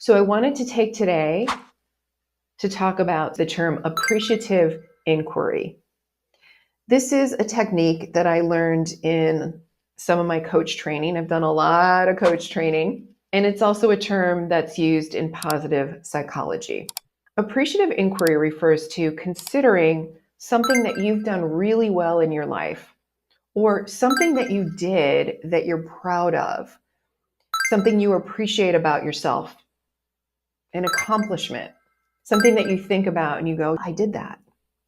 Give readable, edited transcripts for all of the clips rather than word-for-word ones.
So I wanted to take today to talk about the term appreciative inquiry. This is a technique that I learned in some of my coach training. I've done a lot of coach training, and it's also a term that's used in positive psychology. Appreciative inquiry refers to considering something that you've done really well in your life, or something that you did that you're proud of, something you appreciate about yourself, an accomplishment, something that you think about and you go, I did that.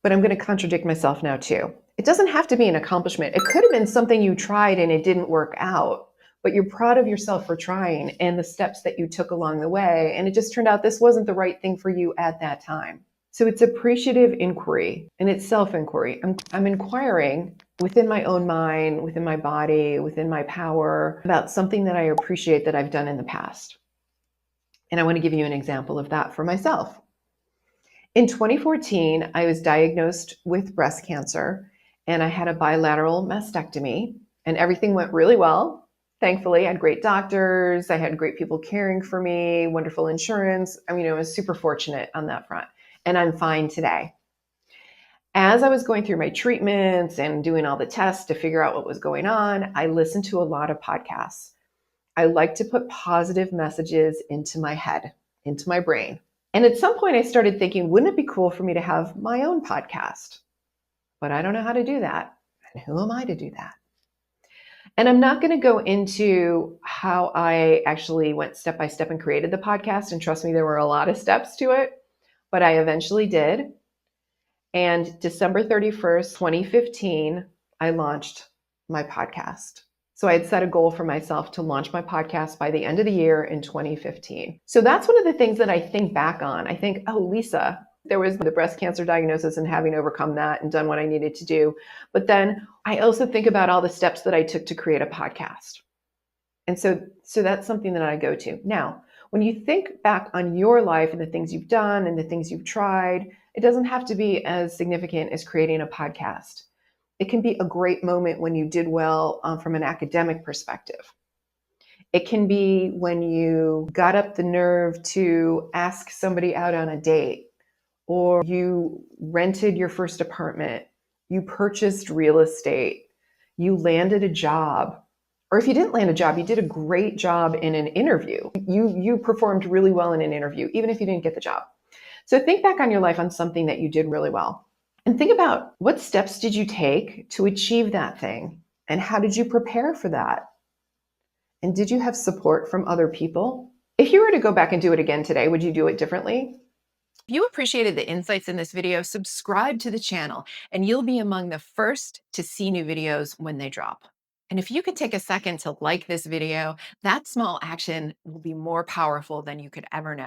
But I'm going to contradict myself now too. It doesn't have to be an accomplishment. It could have been something you tried and it didn't work out, but you're proud of yourself for trying and the steps that you took along the way. And it just turned out this wasn't the right thing for you at that time. So it's appreciative inquiry and it's self-inquiry. I'm inquiring within my own mind, within my body, within my power about something that I appreciate that I've done in the past. And I want to give you an example of that for myself. In 2014, I was diagnosed with breast cancer and I had a bilateral mastectomy and everything went really well. Thankfully, I had great doctors. I had great people caring for me, wonderful insurance. I mean, I was super fortunate on that front and I'm fine today. As I was going through my treatments and doing all the tests to figure out what was going on, I listened to a lot of podcasts. I like to put positive messages into my head, into my brain. And at some point I started thinking, wouldn't it be cool for me to have my own podcast? But I don't know how to do that. And who am I to do that? And I'm not going to go into how I actually went step by step and created the podcast. And trust me, there were a lot of steps to it, but I eventually did. And December 31st, 2015, I launched my podcast. So I had set a goal for myself to launch my podcast by the end of the year in 2015. So that's one of the things that I think back on. I think, oh, Lisa, there was the breast cancer diagnosis and having overcome that and done what I needed to do. But then I also think about all the steps that I took to create a podcast. And so that's something that I go to. Now, when you think back on your life and the things you've done and the things you've tried, it doesn't have to be as significant as creating a podcast. It can be a great moment when you did well from an academic perspective. It can be when you got up the nerve to ask somebody out on a date, or you rented your first apartment, you purchased real estate, you landed a job. Or if you didn't land a job, you did a great job in an interview. You performed really well in an interview, even if you didn't get the job. So think back on your life on something that you did really well. And think about what steps did you take to achieve that thing? And how did you prepare for that? And did you have support from other people? If you were to go back and do it again today, would you do it differently? If you appreciated the insights in this video, subscribe to the channel and you'll be among the first to see new videos when they drop. And if you could take a second to like this video, that small action will be more powerful than you could ever know.